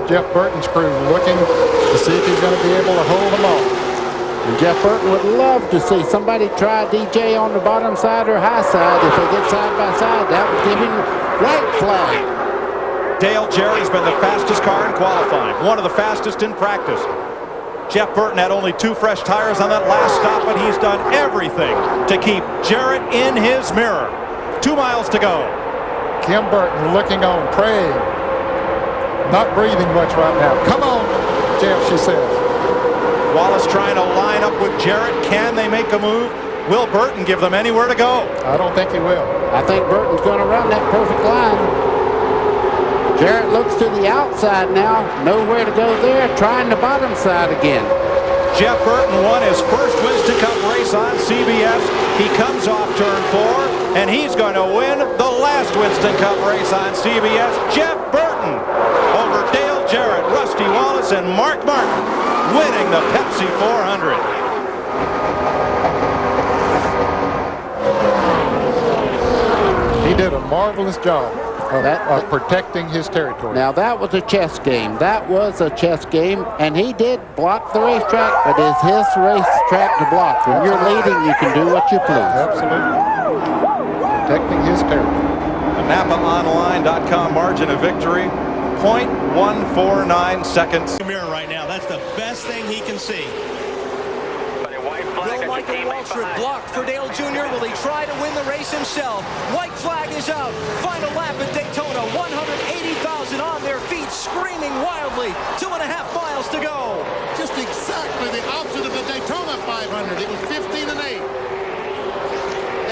Jeff Burton's crew looking to see if he's going to be able to hold them off. And Jeff Burton would love to see somebody try DJ on the bottom side or high side. If they get side by side, that would give him white flag. Dale Jarrett's been the fastest car in qualifying, one of the fastest in practice. Jeff Burton had only 2 fresh tires on that last stop, but he's done everything to keep Jarrett in his mirror. 2 miles to go. Kim Burton looking on, praying, not breathing much right now. Come on, Jeff, she says. Wallace trying to line up with Jarrett. Can they make a move? Will Burton give them anywhere to go? I don't think he will. I think Burton's going to run that perfect line. Jarrett looks to the outside now. Nowhere to go there. Trying the bottom side again. Jeff Burton won his first Winston Cup race on CBS. He comes off turn 4, and he's going to win the last Winston Cup race on CBS. Jeff Burton over Dale Jarrett, Rusty Wallace, and Mark Martin, winning the Pepsi 400. He did a marvelous job of protecting his territory. Now that was a chess game. That was a chess game, and he did block the racetrack, but it's his racetrack to block. When you're leading, you can do what you please. Absolutely. Protecting his territory. The NapaOnline.com margin of victory, 0.149 seconds. Mirror right now. That's the best thing he can see. Will Michael Waltrip block for Dale Jr.? Will he try to win the race himself? White flag is out. Final lap at Daytona. 180,000 on their feet, screaming wildly. 2.5 miles to go. Just exactly the opposite of the Daytona 500. It was 15 and 8.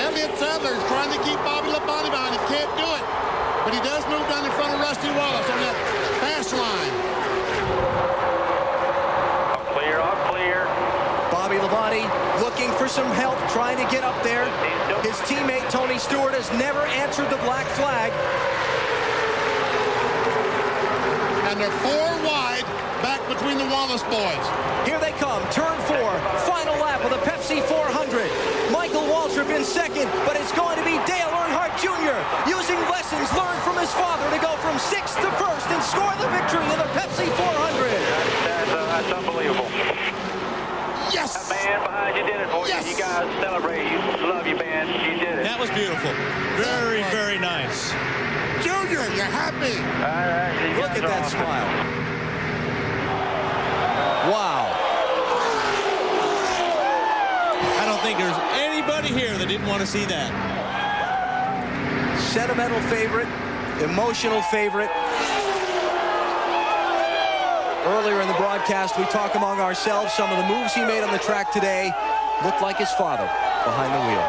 Elliott Sadler is trying to keep Bobby Labonte behind. He can't do it. But he does move down in front of Rusty Wallace on that fast line. Bobby Labonte looking for some help, trying to get up there. His teammate Tony Stewart has never answered the black flag. And they're 4 wide back between the Wallace boys. Here they come, turn 4, final lap of the Pepsi 400. Michael Waltrip in second, but it's going to be Dale Earnhardt Jr. using lessons learned from his father to go from 6th to 1st and score the victory in the Pepsi 400. That's unbelievable. Yes! That man behind you did it for Yes! you. You guys celebrate. You love you, man. You did it. That was beautiful. Very, very nice. Junior, you're happy. All right, you Look guys at are that awesome. smile. Wow. I don't think there's anybody here that didn't want to see that. Sentimental favorite, emotional favorite. Earlier in the broadcast, we talk among ourselves. Some of the moves he made on the track today looked like his father behind the wheel.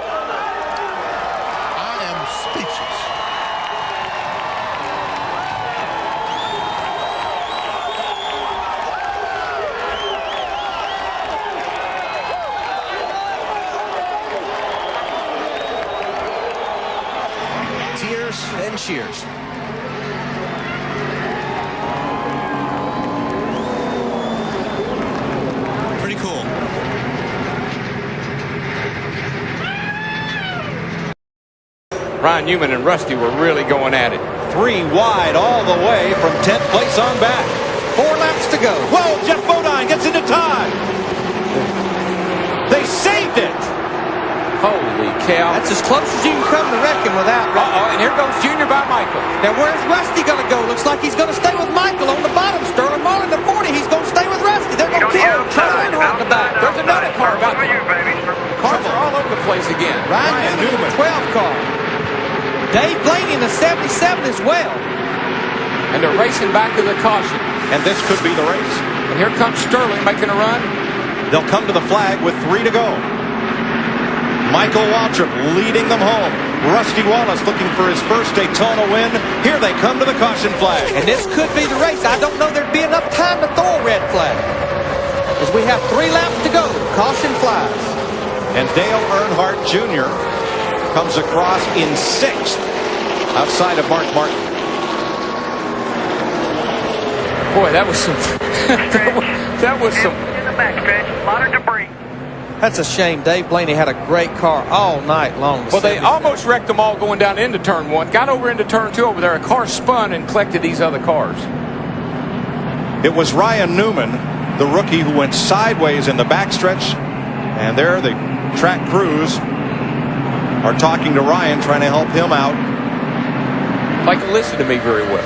I am speechless. Tears and cheers. Pretty cool. Ryan Newman and Rusty were really going at it. 3 wide all the way from 10th place on back. 4 laps to go. Whoa, Jeff Bodine gets into time. They saved it. Holy cow. That's as close as you can come to wrecking without. And here goes Junior by Michael. Now, where's Rusty going to go? Looks like he's going to stay with Michael on the bottom. Sterling Marlin to 40. He's going to stay with Rusty. They're going to kill Trevor Earnhardt in the back. There's another car about For you, baby. Cars are all over the place again. Ryan Newman, the 12 car. Dave Blaney in the 77 as well. And they're racing back to the caution. And this could be the race. And here comes Sterling making a run. They'll come to the flag with 3 to go. Michael Waltrip leading them home. Rusty Wallace looking for his first Daytona win. Here they come to the caution flag. And this could be the race. I don't know there'd be enough time to throw a red flag. As we have 3 laps to go. Caution flies. And Dale Earnhardt Jr. comes across in 6th outside of Mark Martin. Boy, that was some... that was some... In the backstretch, a lot of debris. That's a shame. Dave Blaney had a great car all night long. Well, they almost wrecked them all going down into turn 1. Got over into turn 2 over there. A car spun and collected these other cars. It was Ryan Newman, the rookie, who went sideways in the backstretch. And there the track crews are talking to Ryan, trying to help him out. Like, listen to me very well.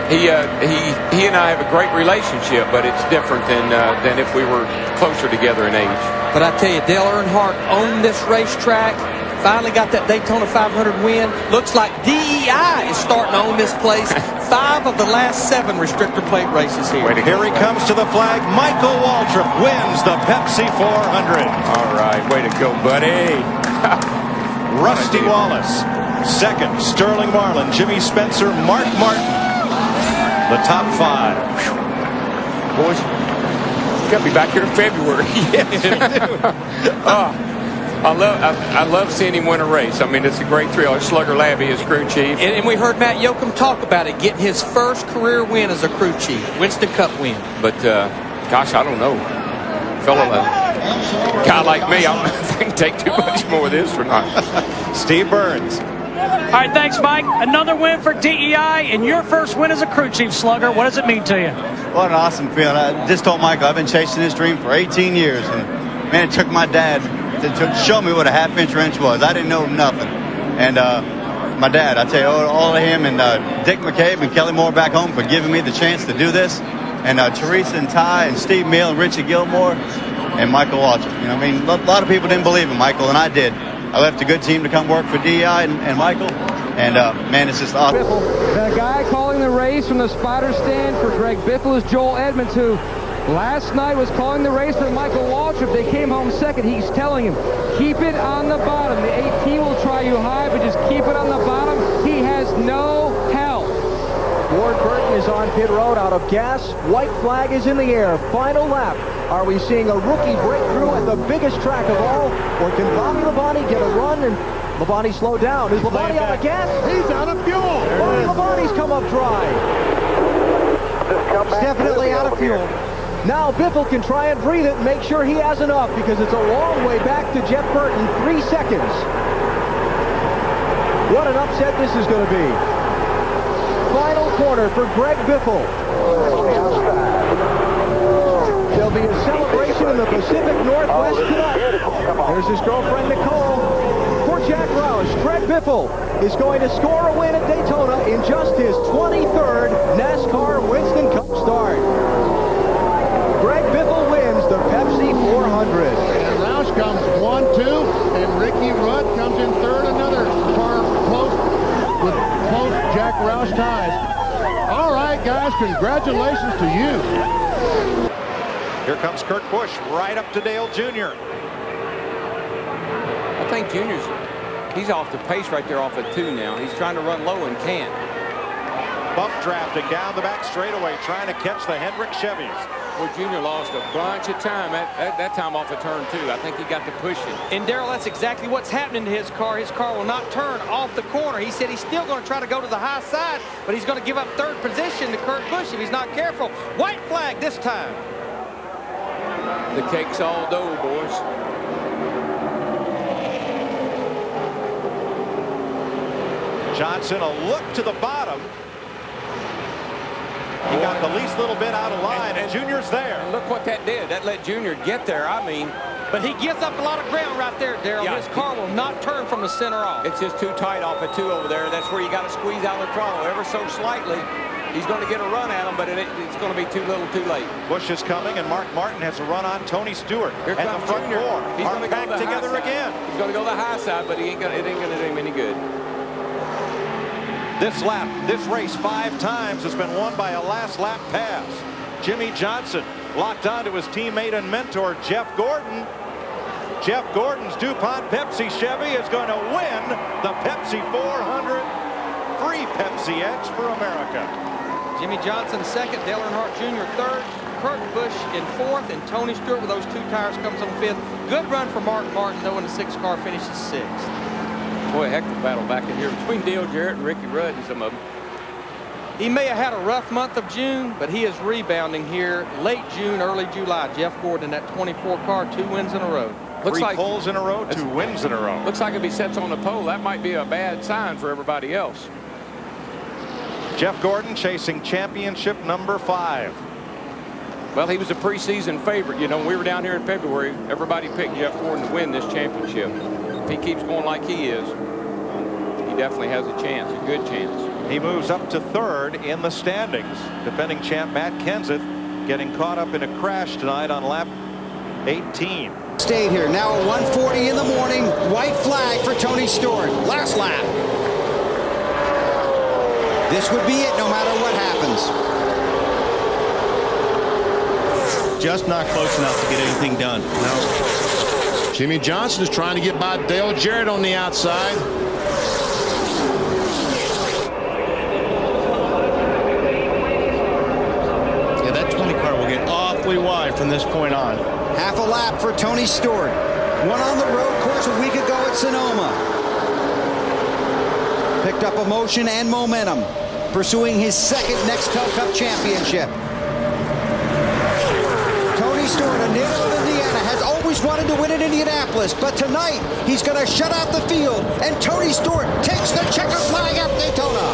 He and I have a great relationship, but it's different than if we were closer together in age. But I tell you, Dale Earnhardt owned this racetrack. Finally got that Daytona 500 win. Looks like DEI is starting to own this place. 5 of the last 7 restrictor plate races here. Here he comes to the flag. Michael Waltrip wins the Pepsi 400. All right, way to go, buddy. Rusty Wallace second. Sterling Marlin, Jimmy Spencer, Mark Martin. The top 5. Boys, you got me back here in February. Yes. I love seeing him win a race. I mean, it's a great thrill. Slugger Labby is crew chief. And we heard Matt Yoakum talk about it, getting his first career win as a crew chief. Winston Cup win. But, gosh, I don't know. A guy like me, I don't know if I can take too much more of this or not. Steve Burns. All right, thanks, Mike. Another win for DEI and your first win as a crew chief, Slugger. What does it mean to you? What an awesome feeling. I just told Michael I've been chasing this dream for 18 years. And, man, it took my dad to show me what a half-inch wrench was. I didn't know nothing. And my dad, I tell you, all of him and Dick McCabe and Kelly Moore back home for giving me the chance to do this. And Teresa and Ty and Steve Mill and Richie Gilmore and Michael Waltrip. You know, I mean, a lot of people didn't believe in Michael, and I did. I left a good team to come work for DEI and Michael. And, man, it's just awesome. The guy calling the race from the spotter stand for Greg Biffle is Joel Edmonds, who last night was calling the race for Michael Waltrip. They came home second. He's telling him, keep it on the bottom. The AT will try you high, but just keep it on the bottom. He has no help. Ward Burton is on pit road out of gas. White flag is in the air. Final lap. Are we seeing a rookie breakthrough at the biggest track of all? Or can Bobby Labonte get a run and Labonte slow down? Is Labonte out of gas? He's out of fuel. Bobby Labonte's come up dry. He's definitely out of fuel. Now Biffle can try and breathe it and make sure he has enough because it's a long way back to Jeff Burton. 3 seconds. What an upset this is going to be. Final corner for Greg Biffle. There'll be a celebration in the Pacific Northwest tonight. There's his girlfriend Nicole. For Jack Roush, Greg Biffle is going to score a win at Daytona in just his 23rd NASCAR Winston Cup start. Greg Biffle wins the Pepsi 400. And Roush comes 1-2, and Ricky Rudd comes in third. Another car close with close Jack Roush ties. All right, guys, congratulations to you. Here comes Kurt Busch right up to Dale Jr. I think he's off the pace right there off of 2 now. He's trying to run low and can't. Bump drafting down the back straightaway, trying to catch the Hendrick Chevys. Well, Junior lost a bunch of time that time off of turn 2. I think he got to pushing. And Darrell, that's exactly what's happening to his car. His car will not turn off the corner. He said he's still going to try to go to the high side, but he's going to give up 3rd position to Kurt Busch if he's not careful. White flag this time. The cake's all dough, boys. Johnson, a look to the bottom. He got the least little bit out of line, and Junior's there. And look what that did. That let Junior get there. I mean, but he gives up a lot of ground right there, Darrell. Yeah, his car will not turn from the center off. It's just too tight off of 2 over there. That's where you got to squeeze out the throttle ever so slightly. He's going to get a run at him, but it's going to be too little too late. Busch is coming, and Mark Martin has a run on Tony Stewart. Here and the front Junior. four He's are going to back go together again. He's going to go the high side, but it ain't going to do him any good. This lap, this race 5 times has been won by a last lap pass. Jimmy Johnson locked onto his teammate and mentor Jeff Gordon. Jeff Gordon's DuPont Pepsi Chevy is going to win the Pepsi 400. Free Pepsi X for America. Jimmy Johnson 2nd, Dale Earnhardt Jr. 3rd, Kurt Busch in 4th, and Tony Stewart with those 2 tires comes on 5th. Good run for Mark Martin, though, in the 6th car finishes 6th. Boy, a heck of a battle back in here between Dale Jarrett and Ricky Rudd and some of them. He may have had a rough month of June, but he is rebounding here late June, early July. Jeff Gordon in that 24 car, 2 wins in a row. Looks 3 poles in a row, 2 wins in a row. Looks like if he sets on the pole, that might be a bad sign for everybody else. Jeff Gordon chasing championship number 5. Well, he was a preseason favorite. You know, we were down here in February. Everybody picked Jeff Gordon to win this championship. If he keeps going like he is, he definitely has a chance, a good chance. He moves up to 3rd in the standings. Defending champ Matt Kenseth getting caught up in a crash tonight on lap 18. Stayed here now at 1:40 in the morning. White flag for Tony Stewart. Last lap. This would be it no matter what happens. Just not close enough to get anything done. No. Jimmy Johnson is trying to get by Dale Jarrett on the outside. Yeah, that 20 car will get awfully wide from this point on. Half a lap for Tony Stewart. One on the road course a week ago at Sonoma. Picked up emotion and momentum, pursuing his 2nd Nextel Cup championship. Tony Stewart, a native of Indiana, has always wanted to win in Indianapolis, but tonight he's going to shut out the field, and Tony Stewart takes the checkered flag at Daytona.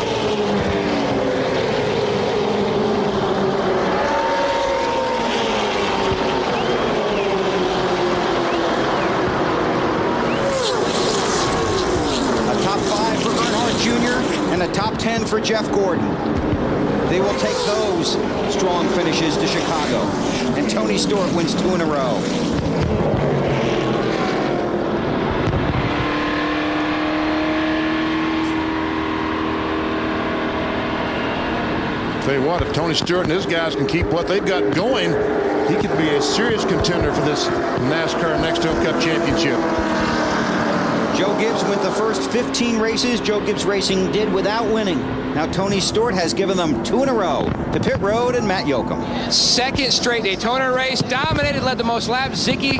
And a top 10 for Jeff Gordon. They will take those strong finishes to Chicago. And Tony Stewart wins 2 in a row. Tell you what, if Tony Stewart and his guys can keep what they've got going, he could be a serious contender for this NASCAR Nextel Cup championship. Joe Gibbs went the first 15 races Joe Gibbs Racing did without winning. Now Tony Stewart has given them 2 in a row to Pit Road and Matt Yoakum. 2nd straight Daytona race, dominated, led the most laps. Zippy,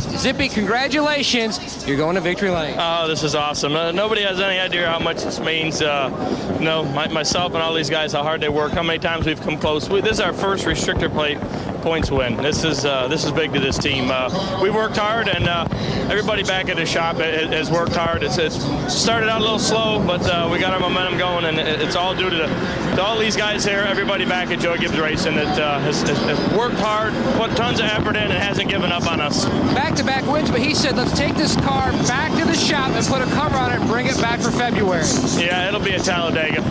congratulations. You're going to victory lane. Oh, this is awesome. Nobody has any idea how much this means. Myself and all these guys, how hard they work, how many times we've come close. This is our first restrictor plate points win. This is big to this team. We worked hard, and everybody back at the shop has worked hard. It's started out a little slow, but we got our momentum going, and it's all due to all these guys here, everybody back at Joe Gibbs Racing that has worked hard, put tons of effort in, and hasn't given up on us. Back-to-back wins, but he said, let's take this car back to the shop and put a cover on it and bring it back for February. Yeah, it'll be at Talladega.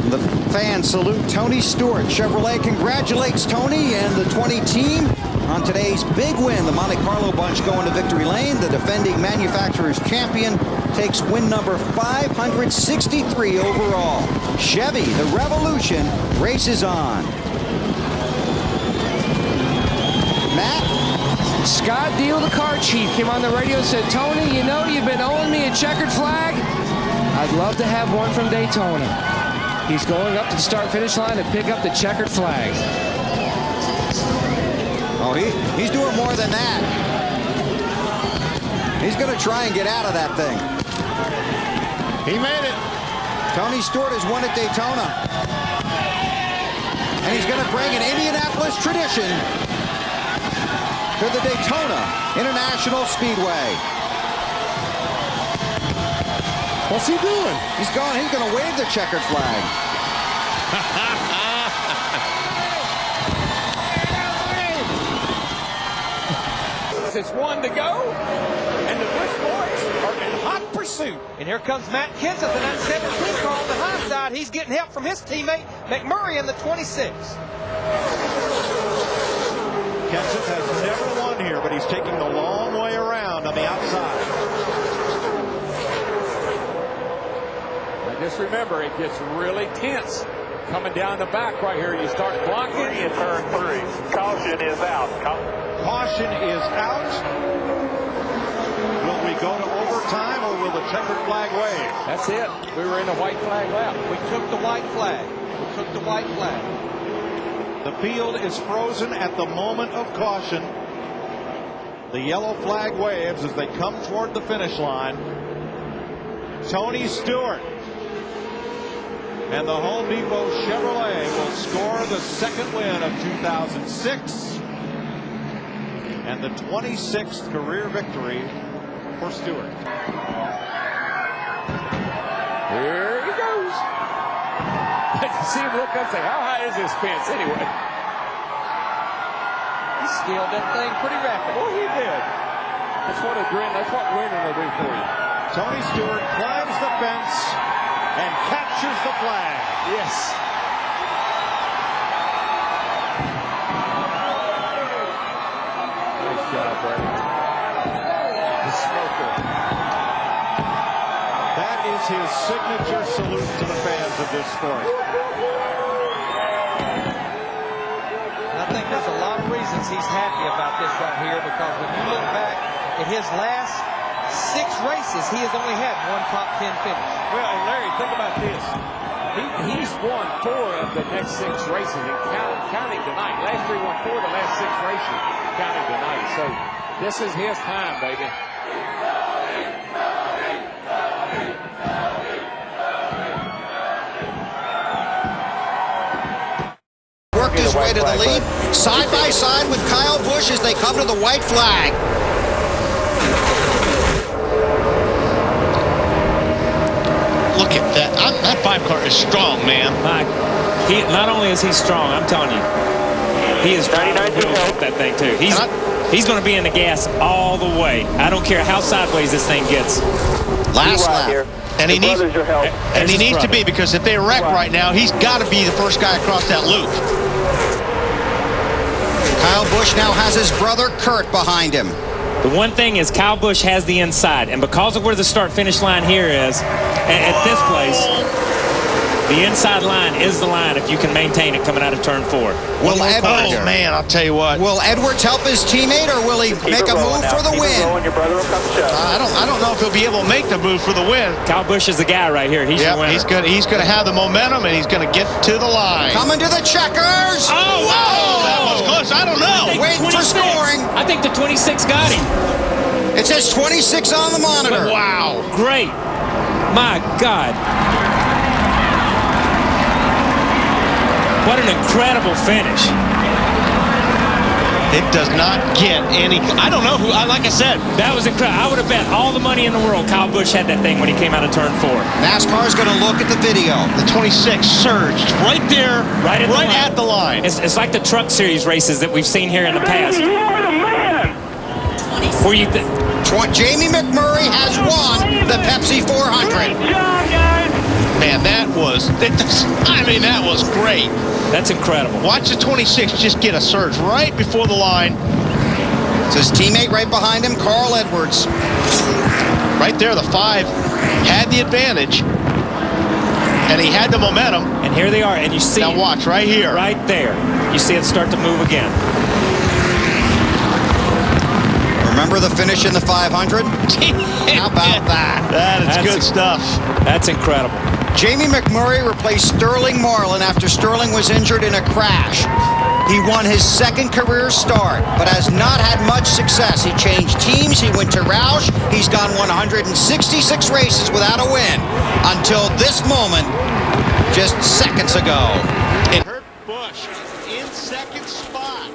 The fans salute Tony Stewart. Chevrolet congratulates Tony and the 20 team on today's big win. The Monte Carlo bunch going to victory lane. The defending manufacturer's champion takes win number 563 overall. Chevy, the revolution, races on. Matt? Scott Deal, the car chief, came on the radio and said, Tony, you know you've been owing me a checkered flag. I'd love to have one from Daytona. He's going up to the start-finish line to pick up the checkered flag. Oh, he's doing more than that. He's going to try and get out of that thing. He made it. Tony Stewart has won at Daytona. And he's going to bring an Indianapolis tradition to the Daytona International Speedway. What's he doing? He's going to wave the checkered flag. It's 1 to go, and the Busch boys are in hot pursuit. And here comes Matt Kenseth in that 17 car on the high side. He's getting help from his teammate McMurray in the 26. Kenseth has never won here, but he's taking the long way around on the outside. Just remember, it gets really tense coming down the back right here. You start blocking. In turn 3. Caution is out. Caution is out. Will we go to overtime, or will the checkered flag wave? That's it. We were in a white flag lap. We took the white flag. The field is frozen at the moment of caution. The yellow flag waves as they come toward the finish line. Tony Stewart and the Home Depot Chevrolet will score the 2nd win of 2006 and the 26th career victory for Stewart. Here he goes. See him look up and say, how high is this fence anyway? He scaled that thing pretty rapid. Oh, he did. That's what winning will do for you. Tony Stewart climbs the fence and captures the flag. Yes. Nice job, Brady. The smoker. That is his signature salute to the fans of this sport. I think there's a lot of reasons he's happy about this right here, because when you look back at his last 6 races, he has only had one top 10 finish. Well, and Larry, think about this. He's won 4 of the next 6 races, and counting tonight. Last year he won 4 of the last 6 races, counting tonight. So this is his time, baby. Worked his way to the lead, side by side with Kyle Busch as they come to the white flag. Look at that. That 5 car is strong, man. Not only is he strong, I'm telling you, he is trying to up that thing too. He's going to be in the gas all the way. I don't care how sideways this thing gets. Last lap. And he needs to be, because if they wreck right now, he's got to be the first guy across that loop. Kyle Busch now has his brother Kurt behind him. The one thing is Kyle Busch has the inside, and because of where the start-finish line here is, at this place, the inside line is the line if you can maintain it coming out of turn 4. Will Edwards, oh man, I'll tell you what. Will Edwards help his teammate, or will he make a move for the win? I don't know if he'll be able to make the move for the win. Kyle Busch is the guy right here. He's your winner. He's gonna have the momentum, and he's gonna get to the line. Coming to the checkers. Oh, whoa! That was close. I don't know. Waiting for scoring. I think the 26 got him. It says 26 on the monitor. Wow. Great. My God. What an incredible finish. It does not get any. I don't know who. Like I said, that was incredible. I would have bet all the money in the world Kyle Busch had that thing when he came out of turn 4. NASCAR is going to look at the video. The 26 surged right there, right at the line. It's like the Truck Series races that we've seen here in the past. You are the man. Where you Jamie McMurray has won the Pepsi 400. Good job, guys. Man, that was great. That's incredible. Watch the 26 just get a surge right before the line. It's his teammate right behind him, Carl Edwards. Right there, the 5 had the advantage, and he had the momentum. And here they are, and you see. Now watch right here. Right there. You see it start to move again. Remember the finish in the 500? How about that? That's good stuff. That's incredible. Jamie McMurray replaced Sterling Marlin after Sterling was injured in a crash. He won his 2nd career start, but has not had much success. He changed teams. He went to Roush. He's gone 166 races without a win until this moment, just seconds ago. Kurt Busch in 2nd spot.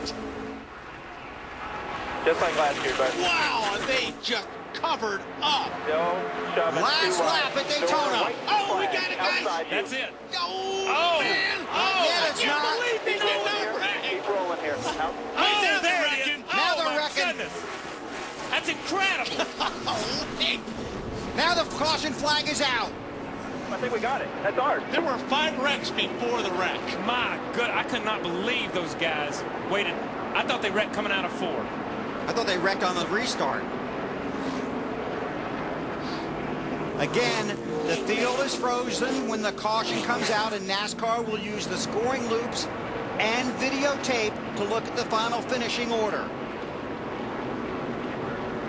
Just like last year, but wow, they just covered up. Last lap at Daytona. Oh, we got it, guys. That's it. Oh, man. Oh, yeah, it's not. Keep rolling here. Oh, there it is. Now they're wrecking. That's incredible. Now the caution flag is out. I think we got it. That's ours. There were 5 wrecks before the wreck. My good, I could not believe those guys waited. I thought they wrecked coming out of 4. I thought they wrecked on the restart. Again, the field is frozen when the caution comes out, and NASCAR will use the scoring loops and videotape to look at the final finishing order.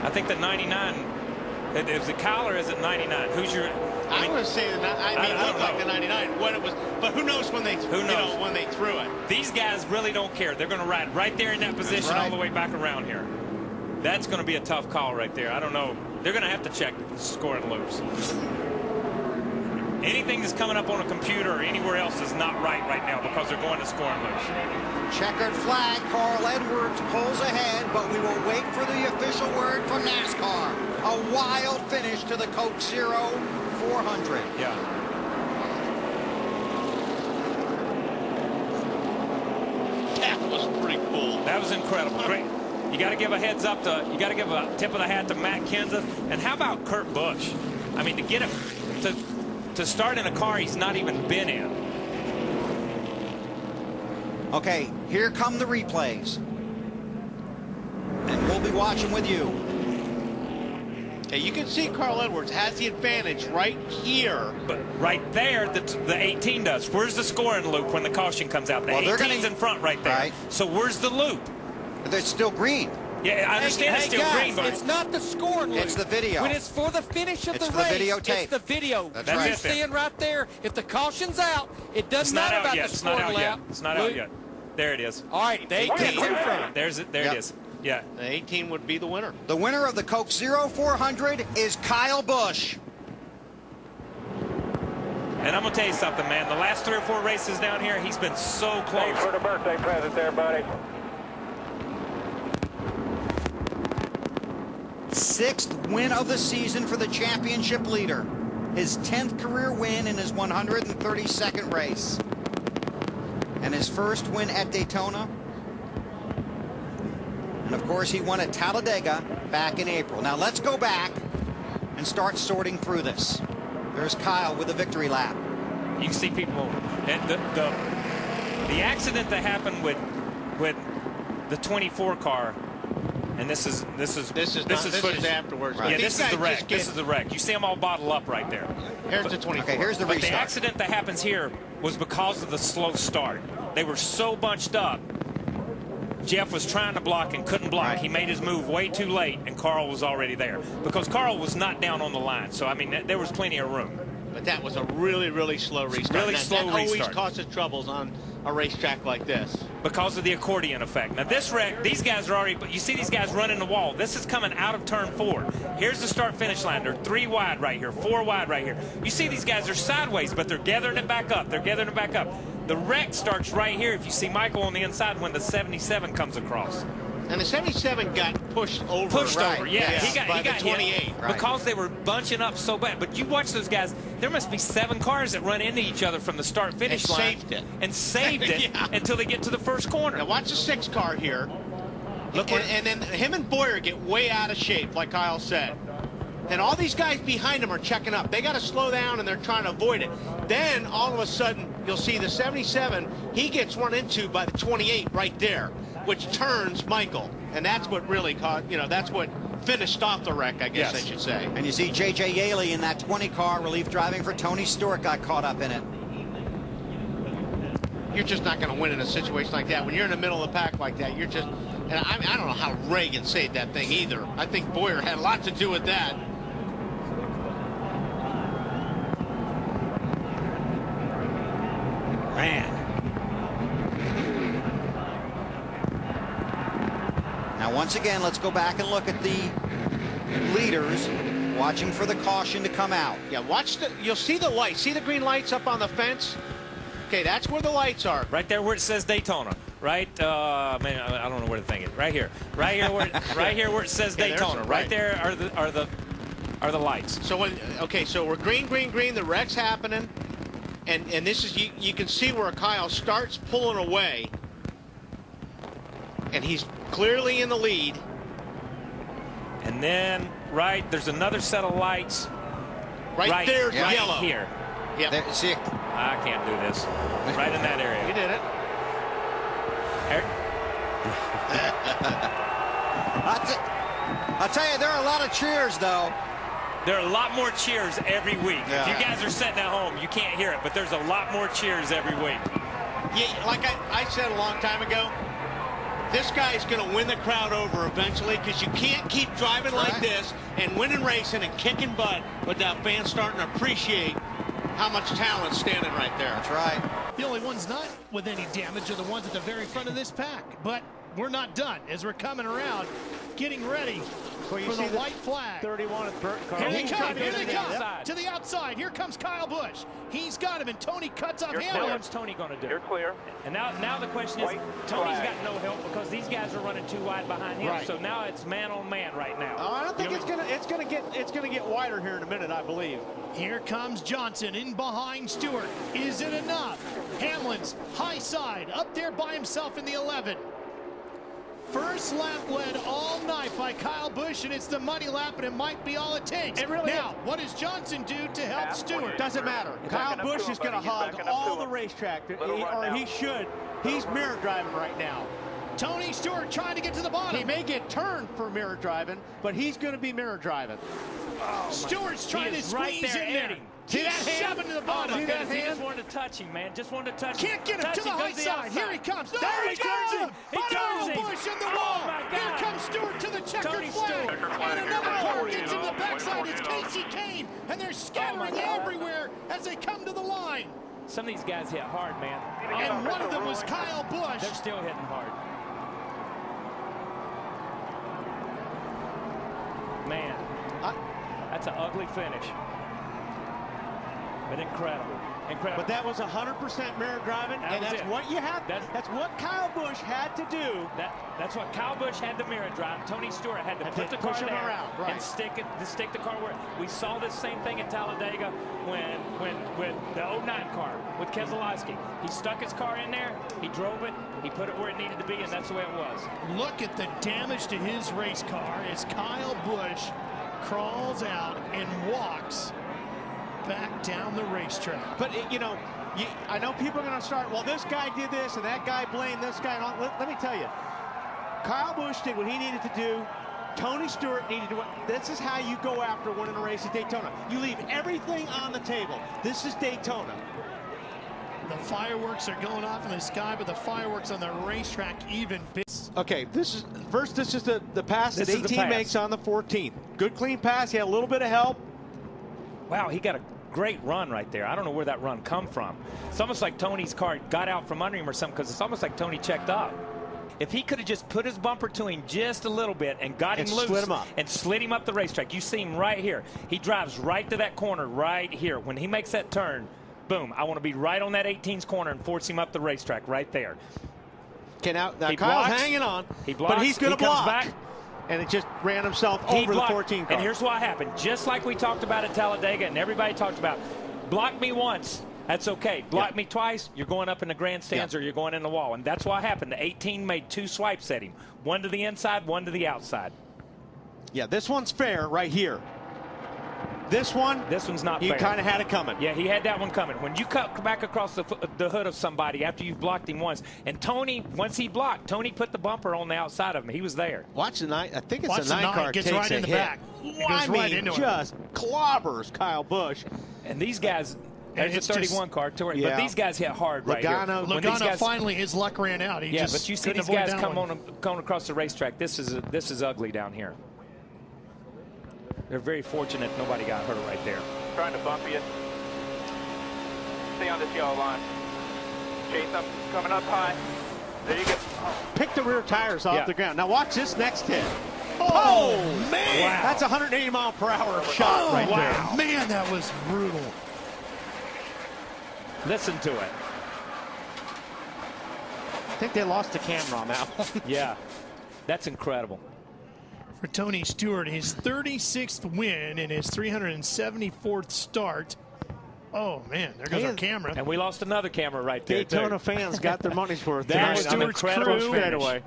I think that 99, is it Kyle or is it 99? Who's your? I was saying that. I mean, it looked like the 99. What it was, but who knows when they when they threw it. These guys really don't care. They're going to ride right there in that position all the way back around here. That's going to be a tough call right there. I don't know. They're going to have to check the scoring loops. Anything that's coming up on a computer or anywhere else is not right now because they're going to scoring loops. Checkered flag. Carl Edwards pulls ahead, but we will wait for the official word from NASCAR. A wild finish to the Coke Zero 400. Yeah. That was pretty cool. That was incredible. Great. You got to give a heads up to, you got to give a tip of the hat to Matt Kenseth. And how about Kurt Busch? I mean, to get him to start in a car he's not even been in. Okay, here come the replays. And we'll be watching with you. Okay, you can see Carl Edwards has the advantage right here. But right there, the 18 does. Where's the scoring loop when the caution comes out? The 18's in front right there. Right. So where's the loop? It's still green. Yeah, I understand it's still green, but it's not the scoring loop. It's the video. When it's for the finish of It's the for the race, videotape. it's the video. That's You're right. seeing right there. If the caution's out, it it's doesn't not matter out about yet. the It's not scoring out yet. lap. It's not out yet. There it is. All right, the 18's in front. There's it. There it is. Yeah. The 18 would be the winner. The winner of the Coke Zero 400 is Kyle Busch. And I'm going to tell you something, man. The last 3 or 4 races down here, he's been so close. Thanks for the birthday present there, buddy. 6th win of the season for the championship leader. His 10th career win in his 132nd race. And his first win at Daytona. And of course, he won at Talladega back in April. Now let's go back and start sorting through this. There's Kyle with a victory lap. You can see people, and the accident that happened with the 24 car, and this is footage afterwards. Yeah, But this these is the guys wreck. just This is the wreck. You see them all bottled up right there. Here's the 24. Okay, here's the But restart. the accident that happens here was because of the slow start. They were so bunched up. Jeff was trying to block and couldn't block. Right. He made his move way too late, and Carl was already there. Because Carl was not down on the line. So, I mean, there was plenty of room. But that was a really, really slow restart. Really slow that always restart. causes troubles on a racetrack like this. Because of the accordion effect. Now, this wreck, these guys are already, but you see these guys running the wall. This is coming out of turn 4. Here's the start-finish line. They're 3 wide right here, 4 wide right here. You see these guys are sideways, but they're gathering it back up. They're gathering it back up. The wreck starts right here if you see Michael on the inside when the 77 comes across. And the 77 got pushed over. Over, yeah. He got the hit 28. because they were bunching up so bad. But you watch those guys, there must be 7 cars that run into each other from the start-finish line. Saved it. And saved it Yeah. until they get to the first corner. Now watch the 6 car here. Look and then him and Boyer get way out of shape, like Kyle said. And all these guys behind him are checking up. They got to slow down, and they're trying to avoid it. Then, all of a sudden, you'll see the 77, he gets run into by the 28 right there, which turns Michael. And that's what really caught, that's what finished off the wreck, I guess I should say. And you see J.J. Yaley in that 20 car, relief driving for Tony Stewart, got caught up in it. You're just not going to win in a situation like that. When you're in the middle of the pack like that, you're just... And I don't know how Reagan saved that thing either. I think Boyer had a lot to do with that. Man. Now, once again, let's go back and look at the leaders watching for the caution to come out. Yeah, you'll see the lights. See the green lights up on the fence? Okay, that's where the lights are. Right there where it says Daytona. Right, man, I don't know where the thing is. Right here where it says Daytona. Right there are the lights. So so we're green. The wreck's happening, and this is you can see where Kyle starts pulling away, and he's clearly in the lead. And then there's another set of lights. Right there's yellow here. Yeah. See, I can't do this. Right in that area. You did it. I'll tell you, there are a lot of cheers, though. There are a lot more cheers every week. Yeah. If you guys are sitting at home, you can't hear it, but there's a lot more cheers every week. Yeah, like I said a long time ago, this guy's going to win the crowd over eventually, because you can't keep driving like this and winning racing and kicking butt without fans starting to appreciate how much talent's standing right there. That's right. The only ones not with any damage are the ones at the very front of this pack. But we're not done as we're coming around, getting ready for the white flag. 31 is Burton Carl. Here they come, to the outside. to the outside. Here comes Kyle Busch. He's got him, and Tony cuts off Hamlin. What's Tony going to do? You're clear. And now the question is, White Tony's flag. got no help because these guys are running too wide behind him. Right. So now it's man on man right now. Oh, I don't think it's gonna get wider here in a minute, I believe. Here comes Johnson in behind Stewart. Is it enough? Hamlin's high side, up there by himself in the 11. First lap led all night by Kyle Busch, and it's the money lap, and it might be all it takes. It really now, what does Johnson do to help Stewart? Doesn't matter. Kyle Busch is going to hug all the racetrack, or he should. He's mirror driving right now. Tony Stewart trying to get to the bottom. He may get turned for mirror driving, but he's going to be mirror driving. Oh, Stewart's trying to squeeze in there. See that hand? Shoving to the bottom. See that He hand? just wanted to touch him, man. Just wanted to touch him. Can't get him to the high side. Here he comes. No, There he turns him. He turns him. Busch in the Oh, wall. my Here God. comes Stewart to the checkered Tony flag. Stewart. And another car gets in the backside. It's Casey Kane. And they're scattering everywhere as they come to the line. Some of these guys hit hard, man. And one of them was Kyle Busch. They're still hitting hard. Man, that's an ugly finish. But incredible. Incredible. But that was 100% mirror driving, That and was that's it. what you have. That's what Kyle Busch had to do. That's what Kyle Busch had to mirror drive. Tony Stewart had to put the car push him there around, right. and stick the car where. We saw this same thing in Talladega when with the 09 car with Keselowski. He stuck his car in there, he drove it, he put it where it needed to be, and that's the way it was. Look at the damage to his race car as Kyle Busch crawls out and walks back down the racetrack. But, I know people are going to start, well, this guy did this and that guy blamed this guy. And all. Let me tell you, Kyle Busch did what he needed to do. Tony Stewart needed to. This is how you go after winning a race at Daytona. You leave everything on the table. This is Daytona. The fireworks are going off in the sky, but the fireworks on the racetrack even bits. Okay, this is the pass This that is the 18 pass. makes on the 14th. Good clean pass. He had a little bit of help. Wow, he got a great run right there. I don't know where that run come from. It's almost like Tony's car got out from under him or something, because it's almost like Tony checked up. If he could have just put his bumper to him just a little bit and got him loose slid him up. and slid him up the racetrack, you see him right here. He drives right to that corner right here. When he makes that turn, boom, I want to be right on that 18's corner and force him up the racetrack right there. Okay, now He Kyle's blocks. hanging on, He blocks. but he's going He to comes block. back. And it just ran himself He over the blocked. 14 car. And here's what happened. Just like we talked about at Talladega and everybody talked about, block me once, that's okay. Block me twice, you're going up in the grandstands or you're going in the wall. And that's what happened. The 18 made two swipes at him. One to the inside, one to the outside. Yeah, this one's fair right here. This one's not you fair. kind of had it coming. Yeah, he had that one coming. When you cut back across the hood of somebody after you've blocked him once, and Tony, once he blocked, Tony put the bumper on the outside of him. He was there. Watch the 9. I think it's Watch a the 9 9 car gets takes right a in the hit. back. It goes I right mean, into it. just clobbers Kyle Busch. And these guys, there's it's a 31 car, but Yeah. these guys hit hard right here. Logano- When these Logano guys- finally, his luck ran out. He Yeah, just but you see couldn't these avoid guys that come one. going across the racetrack. This is ugly down here. They're very fortunate nobody got hurt right there. Trying to bump you. Stay on this yellow line. Chase up, coming up high. There you go. Pick the rear tires off Yeah. the ground. Now watch this next hit. Oh, man! Wow. That's a 180 mile per hour shot right there. Wow, man, that was brutal. Listen to it. I think they lost the camera on that one. Yeah, that's incredible. For Tony Stewart, his 36th win in his 374th start. Oh, man, there goes our camera. And we lost another camera right there. Daytona too. fans got their money's worth. That tonight was on the Stewart's first crew. straightaway.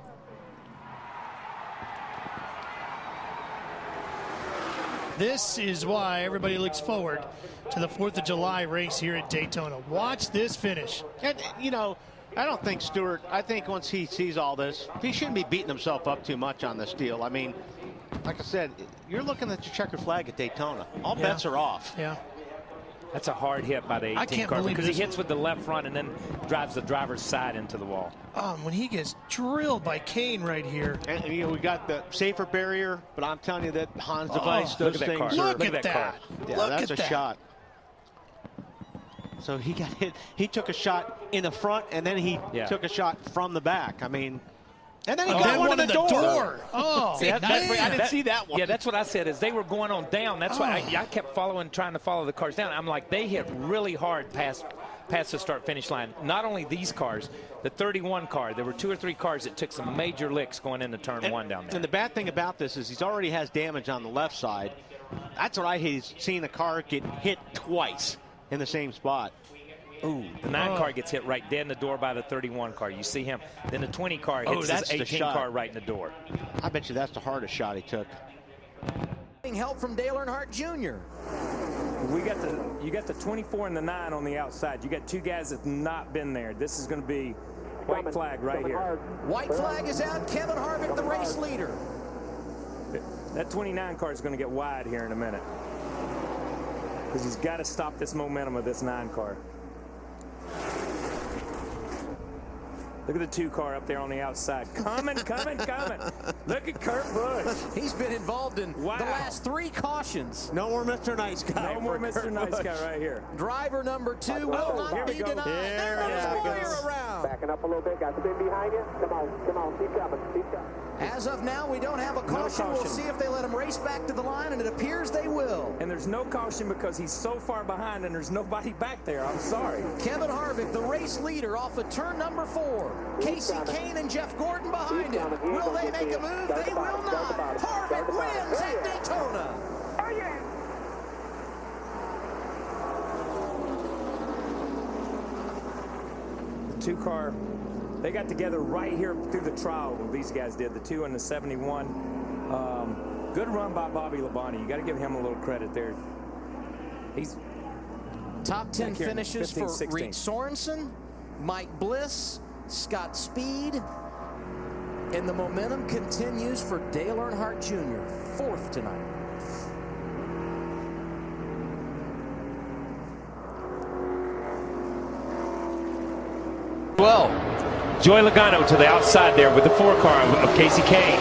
This is why everybody looks forward to the 4th of July race here at Daytona. Watch this finish. And, I don't think Stewart, I think once he sees all this, he shouldn't be beating himself up too much on this deal. I mean, like I said, you're looking at your checkered flag at Daytona. All bets are off. Yeah. That's a hard hit by the 18 I can't car believe because he this- hits with the left front and then drives the driver's side into the wall. When he gets drilled by Kane right here. And we got the safer barrier, but I'm telling you that Hans device, look those at that car. things. Look Look at at that. that Yeah, Look that's at a that. shot. So he got hit. He took a shot in the front, and then he took a shot from the back. I mean, and then he got one in the door. Oh, See, I didn't see that one. Yeah, that's what I said. Is they were going on down. That's why I kept trying to follow the cars down. I'm like, they hit really hard past the start-finish line. Not only these cars, the 31 car. There were 2 or 3 cars that took some major licks going into turn 1 down there. And the bad thing about this is he already has damage on the left side. That's what I hate, is seeing a car get hit twice in the same spot. Ooh, the 9 car gets hit right dead in the door by the 31 car. You see him. Then the 20 car hits that's his the 18 shot. car right in the door. I bet you that's the hardest shot he took. Help from Dale Earnhardt Jr. You got the 24 and the 9 on the outside. You got 2 guys that's not been there. This is going to be white flag right here. White flag is out. Kevin Harvick, the race leader. That 29 car is going to get wide here in a minute, because he's got to stop this momentum of this 9 car. Look at the 2 car up there on the outside. Coming. Look at Kurt Busch. He's been involved in the last 3 cautions. No more Mr. Nice Guy. No more Mr. Nice Guy right here. Driver number 2 will not be denied. There goes Boyer around. Backing up a little bit. Got spin behind you. Come on. Keep coming. As of now, we don't have a caution. We'll see if they let him race back to the line, and it appears they will. And there's no caution because he's so far behind and there's nobody back there. I'm sorry. Kevin Harvick, the race leader, off of turn number 4. Casey Kane and Jeff Gordon behind him. Will they make a move? They will not. Harvick wins at Daytona. The 2 car, they got together right here through the trial. These guys did, the 2 and the 71. Good run by Bobby Labonte. You got to give him a little credit there. He's top 10 finishes 15, for 16. Reed Sorensen, Mike Bliss, Scott Speed, and the momentum continues for Dale Earnhardt Jr., 4th tonight. Well, Joey Logano to the outside there with the 4 car of Casey Kane.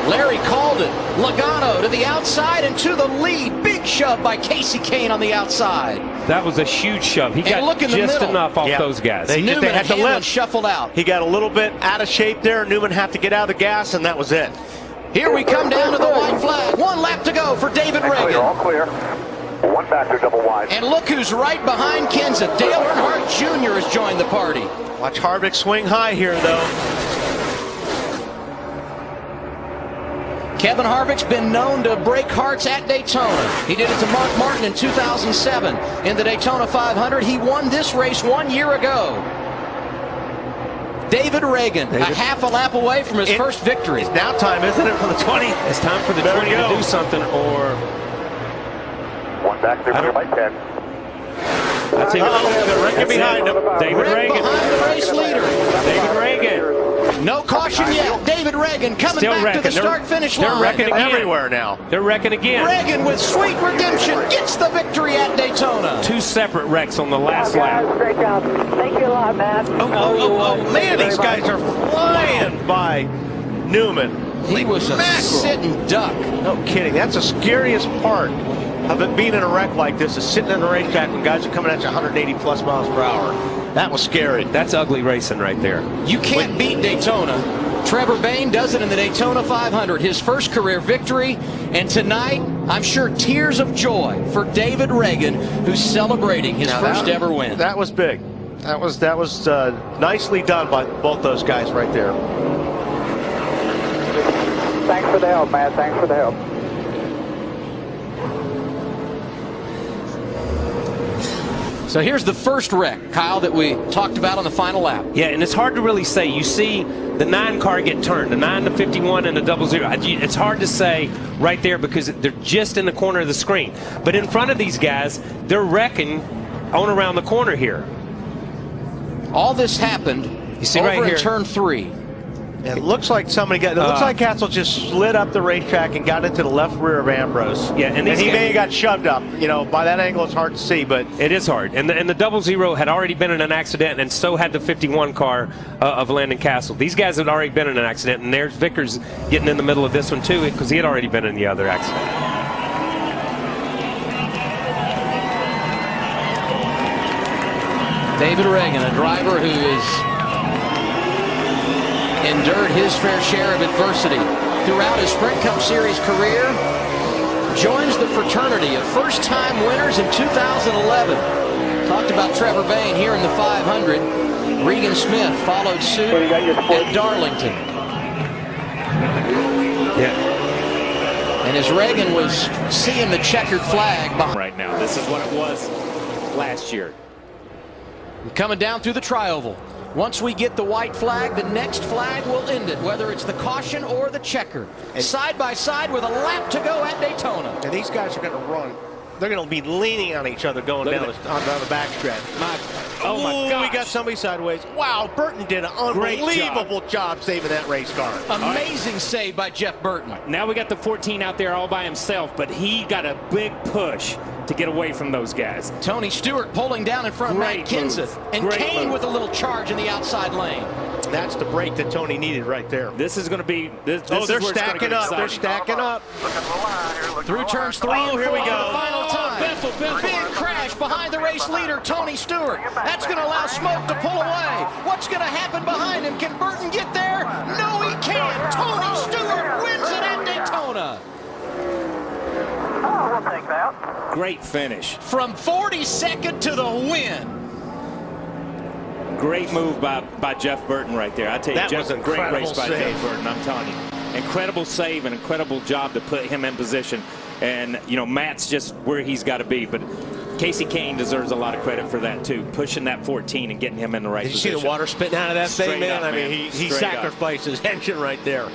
Larry called it. Logano to the outside and to the lead. Big shove by Casey Kane on the outside. That was a huge shove. He got just enough off those guys. They had to lift. Shuffled out. He got a little bit out of shape there. Newman had to get out of the gas, and that was it. Here we come down to the white flag. 1 lap to go for David Reagan. All clear. 1 factor, double wide. And look who's right behind Kenseth. Dale Earnhardt Jr. has joined the party. Watch Harvick swing high here, though. Kevin Harvick's been known to break hearts at Daytona. He did it to Mark Martin in 2007 in the Daytona 500. He won this race 1 year ago. David Reagan, a half a lap away from his first victory. It's now time, isn't it, for the 20? It's time for the 20 to do something, or... 1 back there, by 10. I tell you, Reagan behind him. David Reagan. Behind the race leader. David Reagan. No caution yet. David Reagan coming Still back wrecking. to the start-finish line. They're wrecking again. Everywhere now. They're wrecking again. Reagan with sweet redemption gets the victory at Daytona. 2 separate wrecks on the last lap. Great job. Thank you a lot, man. Oh, man, these guys are flying by Newman. He was a sitting duck. No kidding. That's the scariest part of it being in a wreck like this, is sitting in a racetrack when guys are coming at you 180 plus miles per hour. That was scary. That's ugly racing right there. You can't beat Daytona. Trevor Bayne does it in the Daytona 500, his first career victory. And tonight, I'm sure tears of joy for David Reagan, who's celebrating his first ever win. That was big. That was nicely done by both those guys right there. Thanks for the help, man. Thanks for the help. So here's the first wreck, Kyle, that we talked about on the final lap. Yeah, and it's hard to really say. You see the 9 car get turned, the 9 to 51 and the 00. It's hard to say right there because they're just in the corner of the screen. But in front of these guys, they're wrecking on around the corner here. All this happened you see over right here. in turn 3. It looks like somebody got. It looks like Castle just slid up the racetrack and got into the left rear of Ambrose. Yeah, and he may have got shoved up. You know, by that angle, it's hard to see, but it is hard. And the 00 had already been in an accident, and so had the 51 car of Landon Castle. These guys had already been in an accident, and there's Vickers getting in the middle of this one too, because he had already been in the other accident. David Reagan, a driver who is endured his fair share of adversity throughout his Sprint Cup Series career, joins the fraternity of first-time winners in 2011. Talked about Trevor Bayne here in the 500. Regan Smith followed suit at Darlington. Yeah. And as Reagan was seeing the checkered flag behind right now, this is what it was last year. Coming down through the tri-oval. Once we get the white flag, the next flag will end it, whether it's the caution or the checker. Side by side with a lap to go at Daytona. And these guys are going to run. They're going to be leaning on each other going down the backstretch. Oh, my God. We got somebody sideways. Wow, Burton did an unbelievable job saving that race car. Amazing save by Jeff Burton. Now we got the 14 out there all by himself, but he got a big push to get away from those guys. Tony Stewart pulling down in front of Matt Kenseth. And Kane with a little charge in the outside lane. That's the break that Tony needed right there. This is going to be... they're stacking up. They're stacking up. Through turns 3 and 4 here we go. For the final time. Bethel. Big crash behind the race leader, Tony Stewart. That's going to allow Smoke to pull away. What's going to happen behind him? Can Burton get there? No, he can't. Tony Stewart wins it at Daytona. Oh, we'll take that. Great finish. From 42nd to the win. Great move by Jeff Burton right there. I tell you, That was a great race by save. Jeff Burton, I'm telling you. Incredible save, an incredible job to put him in position. And, you know, Matt's just where he's got to be. But Casey Kane deserves a lot of credit for that, too. Pushing that 14 and getting him in the right position. Did you see the water spitting out of that thing, man? I mean, he sacrificed his engine right there.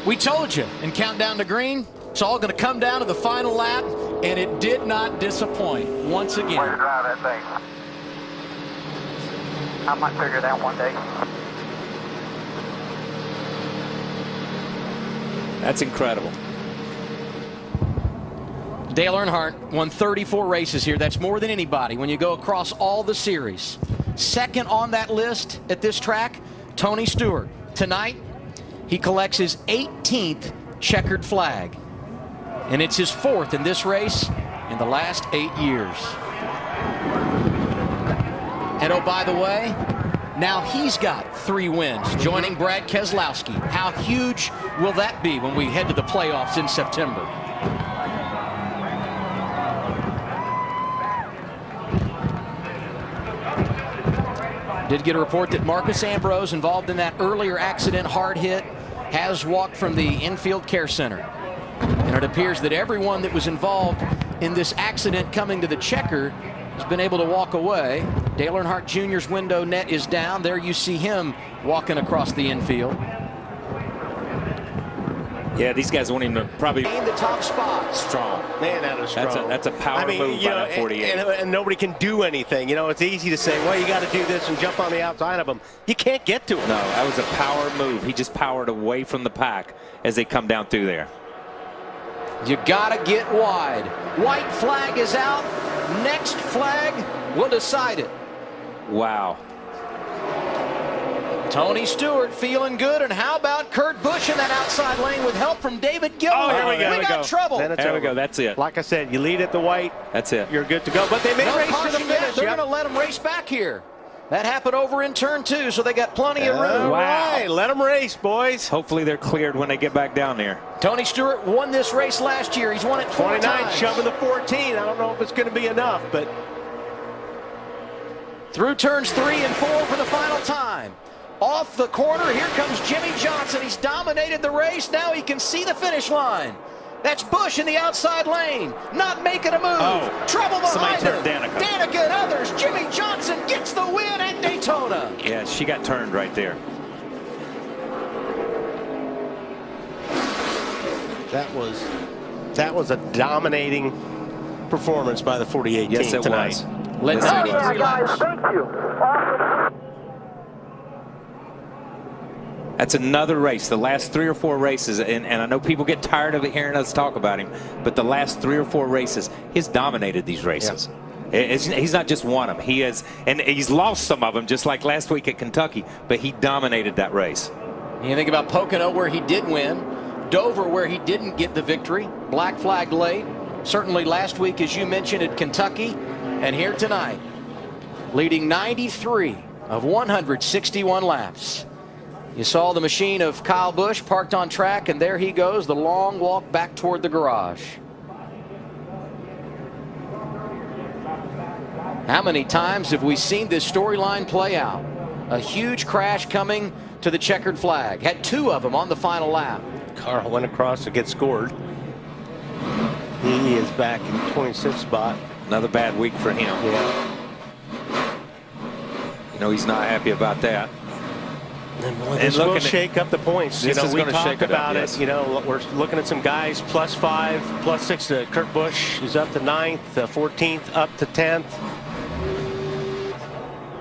We told you in Countdown to Green, it's all going to come down to the final lap, and it did not disappoint once again. Way to drive that thing. I might figure it out one day. That's incredible. Dale Earnhardt won 34 races here. That's more than anybody when you go across all the series. Second on that list at this track, Tony Stewart. Tonight, he collects his 18th checkered flag. And it's his 4th in this race in the last 8 years. And oh, by the way, now he's got 3 wins, joining Brad Keselowski. How huge will that be when we head to the playoffs in September? Did get a report that Marcus Ambrose, involved in that earlier accident, hard hit, has walked from the infield care center. And it appears that everyone that was involved in this accident coming to the checker has been able to walk away. Dale Earnhardt Jr.'s window net is down. There you see him walking across the infield. Yeah, these guys won't even probably in the top spot. Strong. Man, that is strong. That's a power move by that 48. And nobody can do anything. You know, it's easy to say, well, you got to do this and jump on the outside of them. You can't get to it. No, that was a power move. He just powered away from the pack as they come down through there. You got to get wide. White flag is out. Next flag will decide it. Wow. Tony Stewart feeling good, and how about Kurt Busch in that outside lane with help from David Gilliland? Oh, here we go. We got trouble. There we go. That's it. Like I said, you lead at the white. That's it. You're good to go. But they may race to the finish. They're going to let them race back here. That happened over in turn 2, so they got plenty of room. All right, let them race, boys. Hopefully they're cleared when they get back down there. Tony Stewart won this race last year. He's won it 4 29, times. shoving the 14. I don't know if it's going to be enough, but through turns 3 and 4 for the final time. Off the corner, here comes Jimmy Johnson. He's dominated the race. Now he can see the finish line. That's Busch in the outside lane, not making a move. Oh, trouble behind him. Danica. Danica and others. Jimmy Johnson gets the win at Daytona. Yeah, she got turned right there. that was a dominating performance by the 48 team tonight. Led 93 laps. Thank you. Awesome. That's another race. The last 3 or 4 races, and I know people get tired of hearing us talk about him, but the last 3 or 4 races, he's dominated these races. Yeah. He's not just won them. He has, and he's lost some of them, just like last week at Kentucky, but he dominated that race. You think about Pocono, where he did win, Dover, where he didn't get the victory, black flag late. Certainly last week, as you mentioned, at Kentucky, and here tonight, leading 93 of 161 laps. You saw the machine of Kyle Busch parked on track, and there he goes, the long walk back toward the garage. How many times have we seen this storyline play out? A huge crash coming to the checkered flag. Had 2 of them on the final lap. Carl went across to get scored. He is back in 26th spot. Another bad week for him. Yeah. No, he's not happy about that. This will shake up the points. This is we gonna shake talked it up, about yes. it. We're looking at some guys +5, +6. Kurt Busch is up to 9th, 14th up to 10th.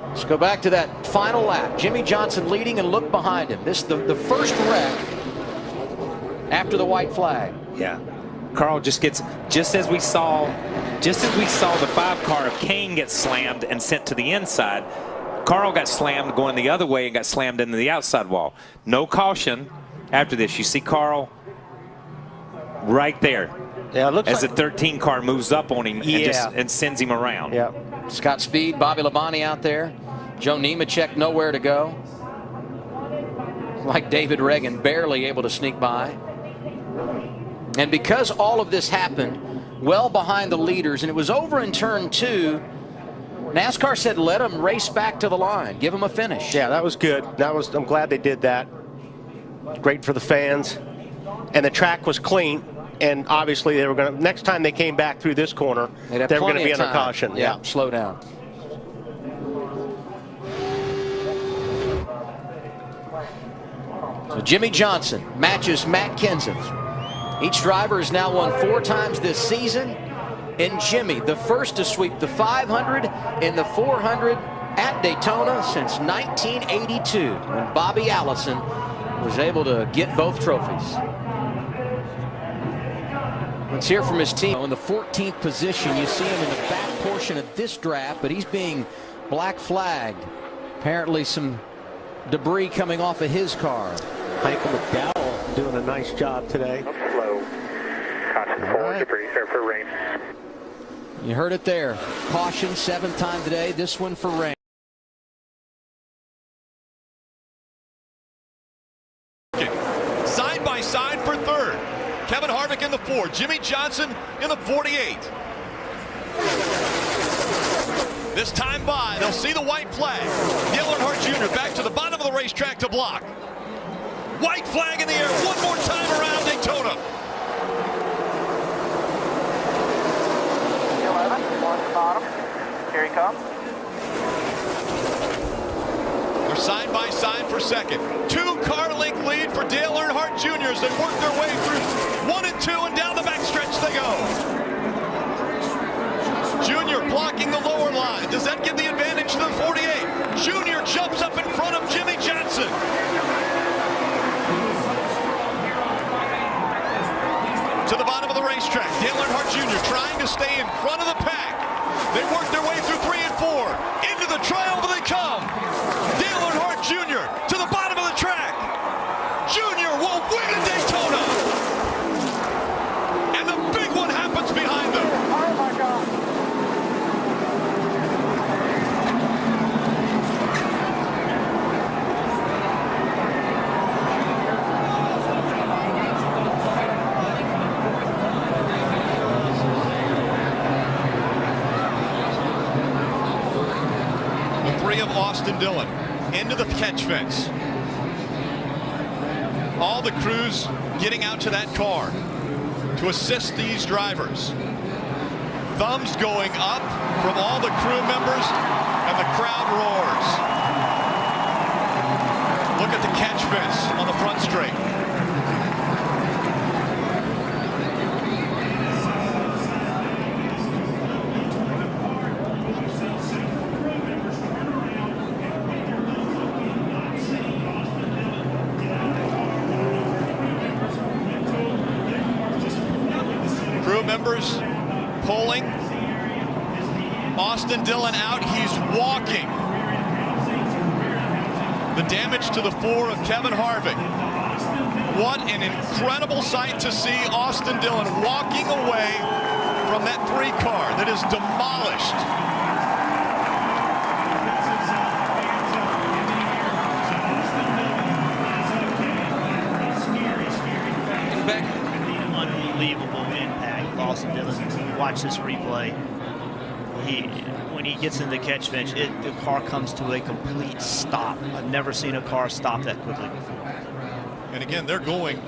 Let's go back to that final lap. Jimmie Johnson leading, and look behind him. This the first wreck after the white flag. Yeah. Carl just gets, just as we saw the 5 car of Kane get slammed and sent to the inside, Carl got slammed going the other way and got slammed into the outside wall. No caution after this. You see Carl right there. Yeah, it looks as like the 13 car moves up on him and sends him around. Yeah. Scott Speed, Bobby Labonte out there. Joe Nemechek nowhere to go. Like David Reagan, barely able to sneak by. And because all of this happened well behind the leaders, and it was over in turn 2, NASCAR said let them race back to the line, give them a finish. Yeah, that was good. I'm glad they did that. Great for the fans. And the track was clean. And obviously they were going to, next time they came back through this corner, they were going to be under caution. Yeah, slow down. So Jimmie Johnson matches Matt Kenseth. Each driver has now won 4 times this season. And Jimmie, the first to sweep the 500 and the 400 at Daytona since 1982, when Bobby Allison was able to get both trophies. Let's hear from his team. In the 14th position, you see him in the back portion of this draft, but he's being black flagged. Apparently some debris coming off of his car. Michael McDowell doing a nice job today. Slow. Caution forward, debris fair for rain. You heard it there. Caution, 7th time today. This one for rain. Side by side for 3rd. Kevin Harvick in the 4. Jimmie Johnson in the 48. This time by, they'll see the white flag. Dale Earnhardt Jr. back to the bottom of the racetrack to block. White flag in the air one more time around Daytona. 11, one bottom. Here he comes. They're side by side for 2nd. 2-car length lead for Dale Earnhardt Jr. as they work their way through 1 and 2, and down the backstretch they go. Junior blocking the lower line. Does that give the advantage to the 48? Junior jumps up in front of Jimmie Johnson. To the bottom of the racetrack, Dale Earnhardt Jr. trying to stay in front of the pack. They work their way through 3 and 4. Into the trial they come. Dale Earnhardt Jr. to the bottom of the track. Junior will win at Daytona. And the big one happens behind them. Oh my God. Of Austin Dillon into the catch fence. All the crews getting out to that car to assist these drivers. Thumbs going up from all the crew members, and the crowd roars. Look at the catch fence on the front straight. Members pulling. Austin Dillon out. He's walking. The damage to the 4 of Kevin Harvick. What an incredible sight to see Austin Dillon walking away from that 3 car that is demolished. Unbelievable impact. Austin Dillon, watch this replay. When he gets in the catch fence, the car comes to a complete stop. I've never seen a car stop that quickly before. And again, they're going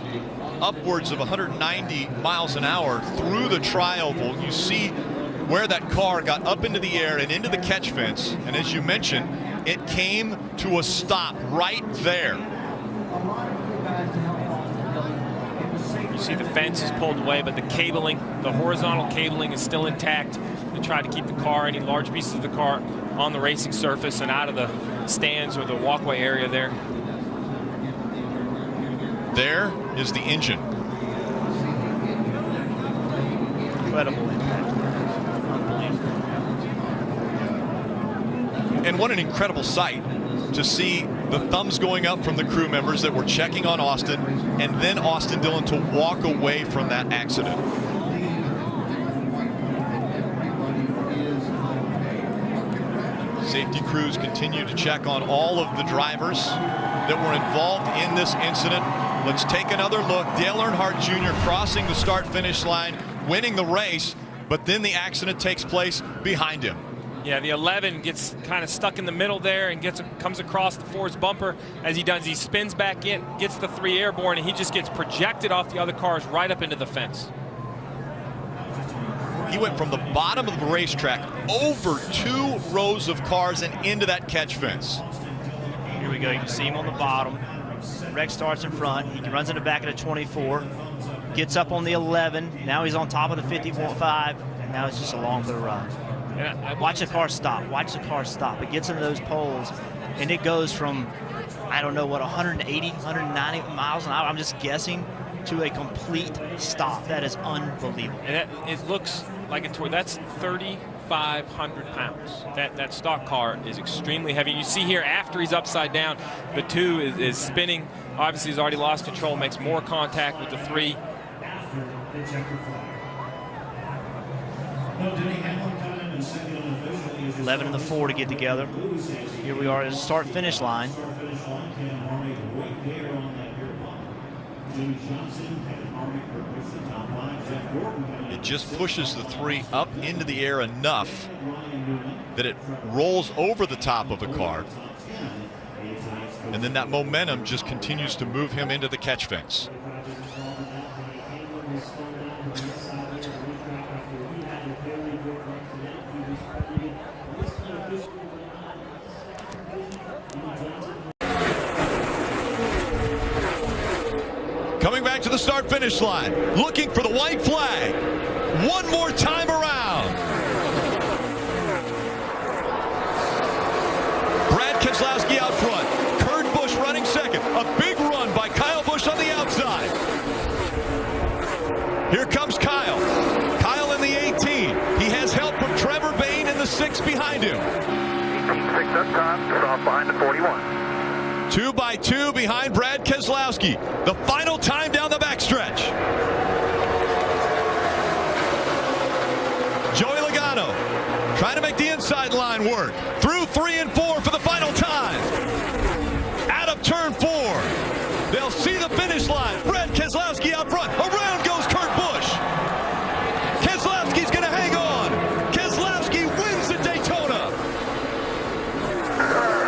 upwards of 190 miles an hour through the tri-oval. You see where that car got up into the air and into the catch fence. And as you mentioned, It came to a stop right there. You see the fence is pulled away, but the cabling, the horizontal cabling is still intact. They tried to keep the car, any large pieces of the car, on the racing surface and out of the stands or the walkway area there. There is the engine. Incredible impact. Unbelievable. And what an incredible sight to see the thumbs going up from the crew members that were checking on Austin, and then Austin Dillon to walk away from that accident. Safety crews continue to check on all of the drivers that were involved in this incident. Let's take another look. Dale Earnhardt Jr. crossing the start-finish line, winning the race, but then the accident takes place behind him. Yeah, the 11 gets kind of stuck in the middle there and comes across the Ford's bumper. As he does, he spins back in, gets the 3 airborne, and he just gets projected off the other cars right up into the fence. He went from the bottom of the racetrack over 2 rows of cars and into that catch fence. Here we go. You can see him on the bottom. Rex starts in front. He runs in the back of the 24. Gets up on the 11. Now he's on top of the 50.5. And now it's just along for the ride. Watch the car stop. Watch the car stop. It gets into those poles, and it goes from, I don't know what, 180, 190 miles an hour, I'm just guessing, to a complete stop. That is unbelievable. And it looks like a toy. That's 3,500 pounds. That stock car is extremely heavy. You see here, after he's upside down, the 2 is spinning. Obviously, he's already lost control, makes more contact with the 3. 11 and the 4 to get together. Here we are at the start-finish line. It just pushes the 3 up into the air enough that it rolls over the top of the car. And then that momentum just continues to move him into the catch fence. Coming back to the start-finish line, looking for the white flag. One more time around. Brad Keselowski out front. Kurt Busch running second. A big run by Kyle Busch on the outside. Here comes Kyle. Kyle in the 18. He has help from Trevor Bayne in the 6 behind him. 6 up top, off behind the 41. 2 by 2 behind Brad Keselowski. The final time down the backstretch. Joey Logano trying to make the inside line work. Through 3 and 4 for the final time. Out of turn 4. They'll see the finish line. Brad Keselowski out front. Around goes Kurt Busch. Keselowski's going to hang on. Keselowski wins at Daytona.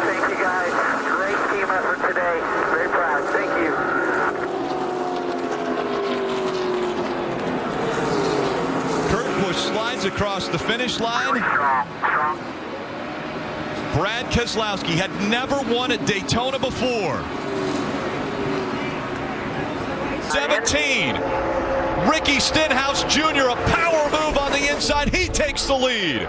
Thank you, guys. Great team effort today. Very proud. Thank you. Kurt Busch slides across the finish line. Brad Keselowski had never won at Daytona before. 17. Ricky Stenhouse Jr., a power move on the inside. He takes the lead.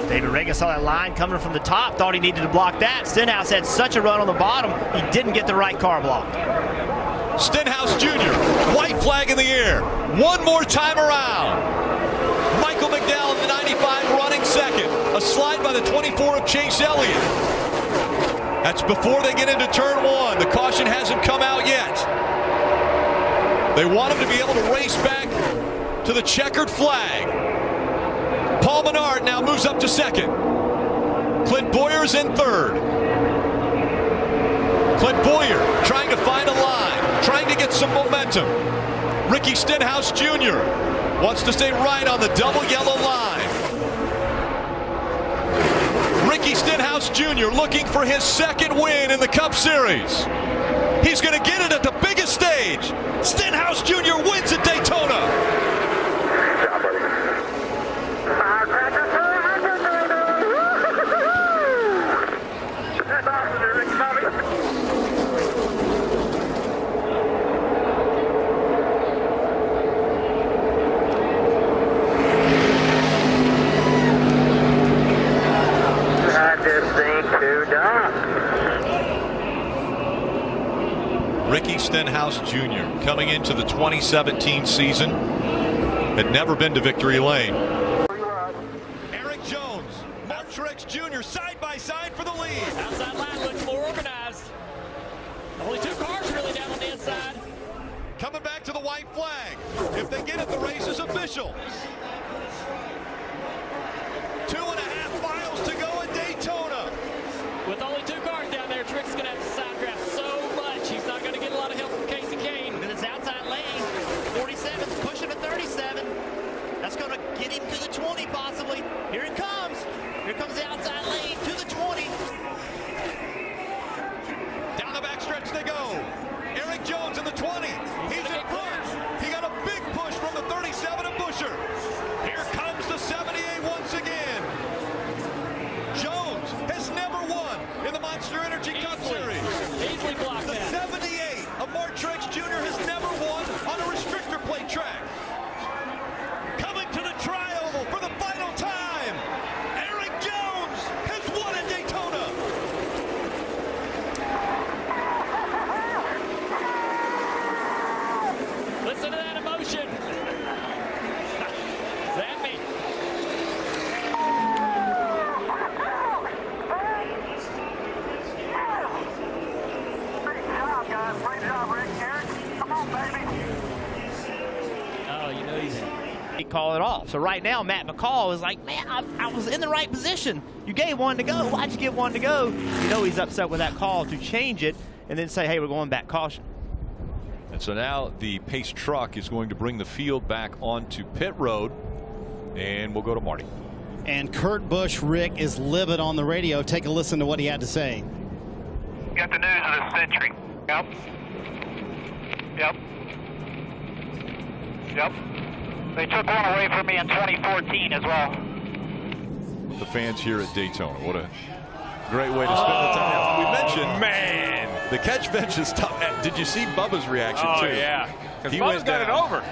David Ragan saw that line coming from the top, thought he needed to block that. Stenhouse had such a run on the bottom, he didn't get the right car blocked. Stenhouse Jr., white flag in the air. One more time around. Michael McDowell in the 95 running second. A slide by the 24 of Chase Elliott. That's before they get into turn 1. The caution hasn't come out yet. They want him to be able to race back to the checkered flag. Paul Menard now moves up to second. Clint Bowyer's in third. Clint Bowyer trying to find a line, trying to get some momentum. Ricky Stenhouse Jr. wants to stay right on the double yellow line. Ricky Stenhouse Jr. looking for his second win in the Cup Series. He's going to get it at the biggest stage. Stenhouse Jr. wins at Daytona. passenger, Ricky Bobby. This thing to dock. Ricky Stenhouse Jr. coming into the 2017 season had never been to Victory Lane. Eric Jones, Mark Truex Jr. side by side for the lead. Outside line looks more organized. Only 2 cars really down on the inside. Coming back to the white flag. If they get it, the race is official. 2.5 miles to go at Daytona. With only 2 cars down there, Truex is going to have to side draft so much. He's not going to get a lot of help from Casey Kane. And it's outside lane. 47's pushing to 37. That's going to get him to the 20 possibly. Here it comes. Here comes the outside lane to the 20. Down the backstretch they go. Eric Jones in the 20. He's in front. He got a big push from the 37 of Buscher. Here comes the 78 once again. Jones has never won in the Monster Energy Cup Series. Easily blocked the that. 78 of Mark Truex Jr. has never won on a restrictor plate track. Coming to the Tri-Oval for the final time, Eric Jones has won at Daytona. Listen to that emotion. That me. Oh, you know he call it off. So right now, Matt McCall is like, man, I was in the right position. You gave 1 to go. Why'd you give 1 to go? You know he's upset with that call to change it and then say, hey, we're going back caution. And so now the pace truck is going to bring the field back onto pit road, and we'll go to Marty. And Kurt Busch, Rick, is livid on the radio. Take a listen to what he had to say. Got the news of the century. Yep. Yep. Yep. They took one away from me in 2014 as well. With the fans here at Daytona. What a great way to spend the time. We mentioned, man, the catch bench is tough. Did you see Bubba's reaction too? Oh yeah, because Bubba's got it over.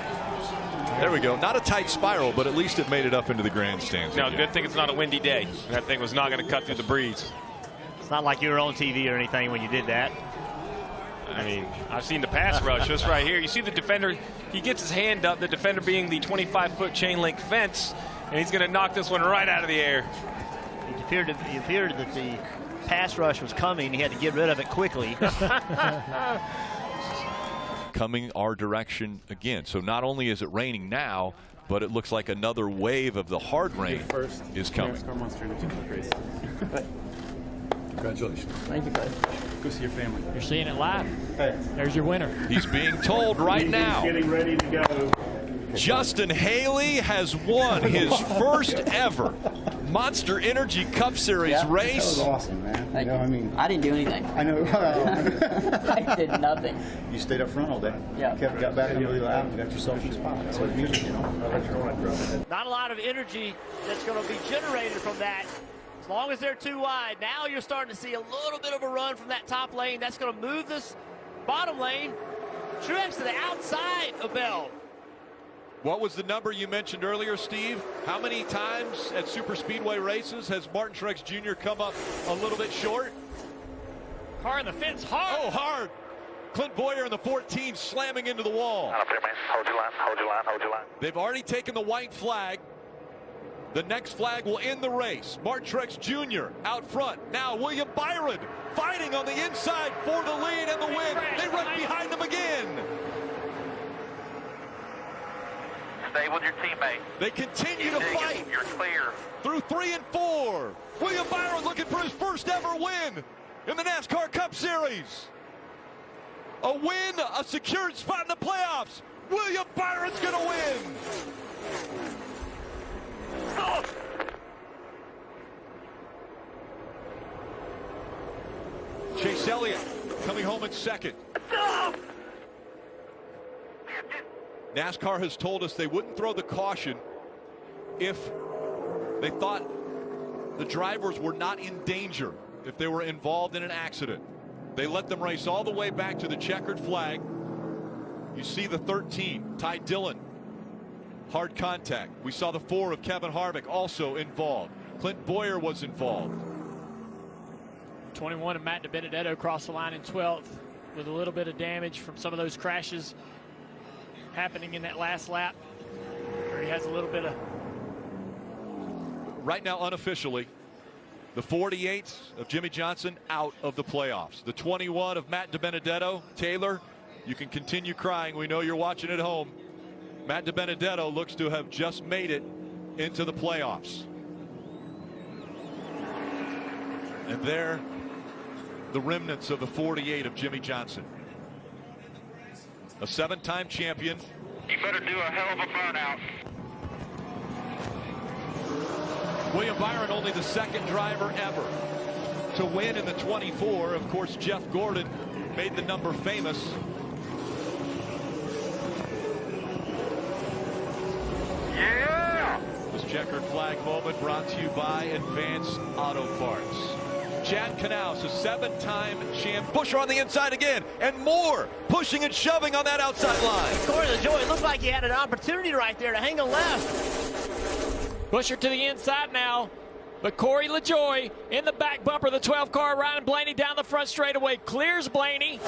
There we go. Not a tight spiral, but at least it made it up into the grandstands. No, good thing it's not a windy day. That thing was not going to cut through the breeze. It's not like you were on TV or anything when you did that. I mean, I've seen the pass rush just right here. You see the defender, he gets his hand up, the defender being the 25-foot chain link fence, and he's going to knock this one right out of the air. It appeared that the pass rush was coming. He had to get rid of it quickly. Coming our direction again. So not only is it raining now, but it looks like another wave of the hard rain is coming. Congratulations. Thank you, buddy. Go see your family. You're seeing it live. Hey. There's your winner. He's being told right now. He's getting ready to go. Justin Haley has won his first ever Monster Energy Cup Series race. That was awesome, man. Thank you know, you. I mean, I didn't do anything. I know. I did nothing. You stayed up front all day. Yeah. Got back under the lap and got yourself in spot. That's what music, you know. Not a lot of energy that's going to be generated from that. As long as they're too wide. Now you're starting to see a little bit of a run from that top lane. That's going to move this bottom lane. Truex to the outside of Bell. What was the number you mentioned earlier, Steve? How many times at super speedway races has Martin Truex Jr. come up a little bit short? Car in the fence hard. Oh, hard. Clint Boyer in the 14 slamming into the wall. Hold your line, hold your line, hold your line. They've already taken the white flag. The next flag will end the race. Martin Truex Jr. out front. Now William Byron fighting on the inside for the lead and the win. They run behind him again. Stay with your teammate. They continue to fight. You're clear. Through 3 and 4. William Byron looking for his first ever win in the NASCAR Cup Series. A win, a secured spot in the playoffs. William Byron's going to win. Oh. Chase Elliott coming home in second. NASCAR has told us they wouldn't throw the caution if they thought the drivers were not in danger if they were involved in an accident. They let them race all the way back to the checkered flag. You see the 13, Ty Dillon, hard contact. We saw the 4 of Kevin Harvick also involved. Clint Boyer was involved. 21 of Matt DiBenedetto crossed the line in 12th with a little bit of damage from some of those crashes happening in that last lap, where he has a little bit of... Right now, unofficially, the 48 of Jimmie Johnson out of the playoffs. The 21 of Matt DiBenedetto. Taylor, you can continue crying. We know you're watching at home. Matt DiBenedetto looks to have just made it into the playoffs. And there, the remnants of the 48 of Jimmie Johnson. A 7-time champion. You better do a hell of a burnout. William Byron, only the second driver ever to win in the 24. Of course, Jeff Gordon made the number famous. Yeah! This checkered flag moment brought to you by Advanced Auto Parts. Chad Knaus, a 7-time champ. Buescher on the inside again, and more pushing and shoving on that outside line. Corey LaJoie, it looked like he had an opportunity right there to hang a left. Buescher to the inside now, but Corey LaJoie in the back bumper of the 12 car. Ryan Blaney down the front straightaway, clears Blaney.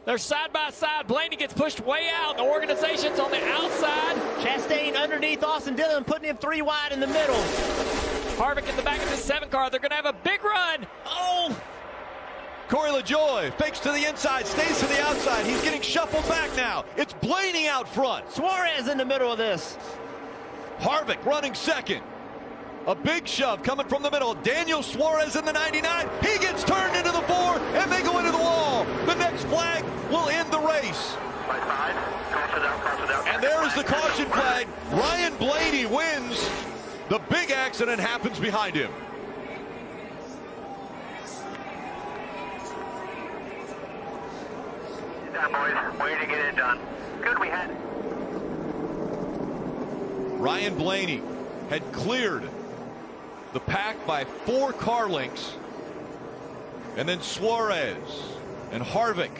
They're side by side. Blaney gets pushed way out. The organization's on the outside. Chastain underneath Austin Dillon, putting him 3 wide in the middle. Harvick in the back of the 7 car. They're going to have a big run. Oh! Corey LaJoie fakes to the inside, stays to the outside. He's getting shuffled back now. It's Blaney out front. Suarez in the middle of this. Harvick running second. A big shove coming from the middle. Daniel Suarez in the 99. He gets turned into the 4, and they go into the wall. The next flag will end the race. And there is the caution flag. Ryan Blaney wins. The big accident happens behind him. Good boys. Way to get it done. Good, we had it. Ryan Blaney had cleared the pack by 4 car lengths. And then Suarez and Harvick.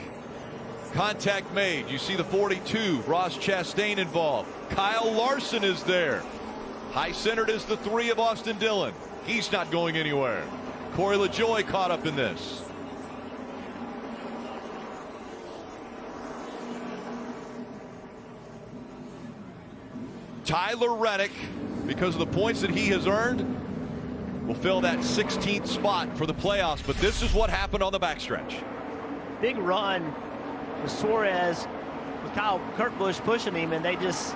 Contact made. You see the 42, Ross Chastain involved. Kyle Larson is there. High-centered is the 3 of Austin Dillon. He's not going anywhere. Corey LaJoie caught up in this. Tyler Reddick, because of the points that he has earned, will fill that 16th spot for the playoffs. But this is what happened on the backstretch. Big run with Suarez, with Kurt Busch pushing him, and they just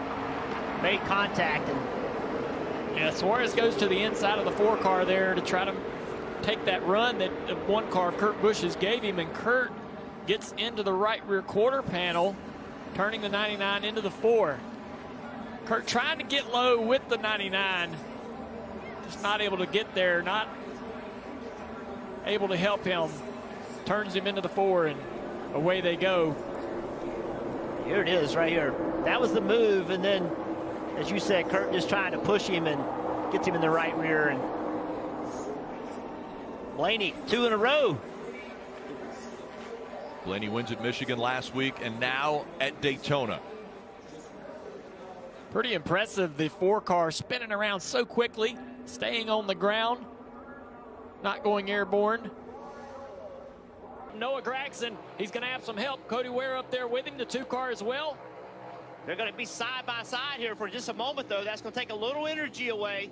made contact. And yeah, Suarez goes to the inside of the 4 car there to try to take that run that 1 car of Kurt Busch's gave him, and Kurt gets into the right rear quarter panel, turning the 99 into the 4. Kurt trying to get low with the 99, just not able to get there, not able to help him. Turns him into the 4, and away they go. Here it is right here. That was the move, and then, as you said, Kurt just trying to push him and gets him in the right rear. And Blaney, 2 in a row. Blaney wins at Michigan last week and now at Daytona. Pretty impressive, the 4 car spinning around so quickly, staying on the ground, not going airborne. Noah Gragson, he's going to have some help. Cody Ware up there with him, the 2 car as well. They're going to be side by side here for just a moment, though. That's going to take a little energy away.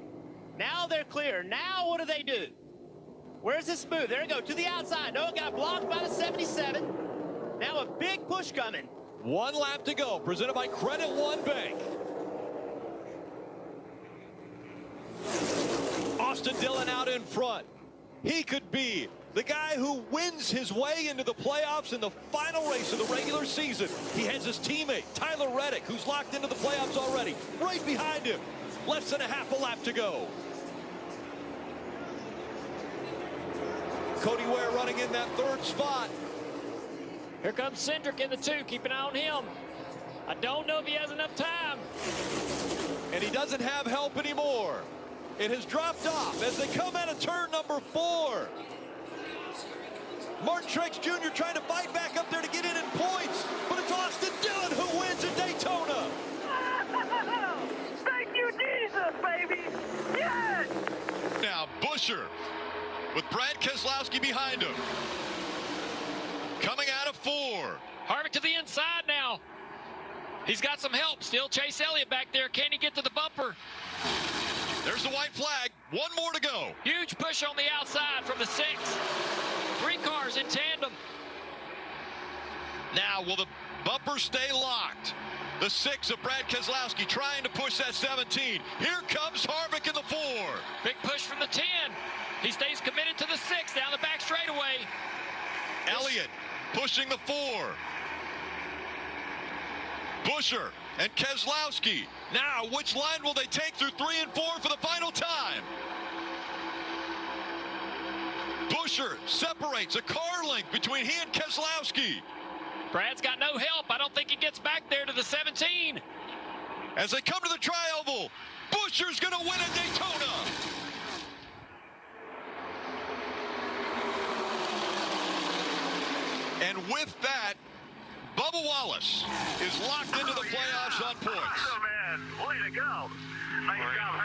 Now they're clear. Now what do? Where's this move? There we go, to the outside. Noah got blocked by the 77. Now a big push coming. 1 lap to go, presented by Credit One Bank. Austin Dillon out in front. He could be the guy who wins his way into the playoffs in the final race of the regular season. He has his teammate, Tyler Reddick, who's locked into the playoffs already. Right behind him, less than a half a lap to go. Cody Ware running in that 3rd spot. Here comes Cindric in the 2. Keep an eye on him. I don't know if he has enough time. And he doesn't have help anymore. It has dropped off as they come out of turn number 4. Martin Truex Jr. trying to fight back up there to get in points, but it's Austin Dillon who wins at Daytona. Thank you, Jesus, baby. Yes! Now Buescher with Brad Keselowski behind him. Coming out of 4. Harvick to the inside now. He's got some help still. Chase Elliott back there. Can he get to the bumper? There's the white flag. 1 more to go. Huge push on the outside from the 6. 3 cars in tandem. Now, will the bumper stay locked? The 6 of Brad Keselowski trying to push that 17. Here comes Harvick in the 4. Big push from the 10. He stays committed to the 6 down the back straightaway. Elliott pushing the 4. Buescher and Keselowski. Now, which line will they take through 3 and 4 for the final time? Buescher separates a car length between he and Keselowski. Brad's got no help. I don't think he gets back there to the 17. As they come to the tri-oval, Buescher's going to win at Daytona. And with that, Bubba Wallace is locked into the playoffs on points. Oh, man. Way to go. Nice job.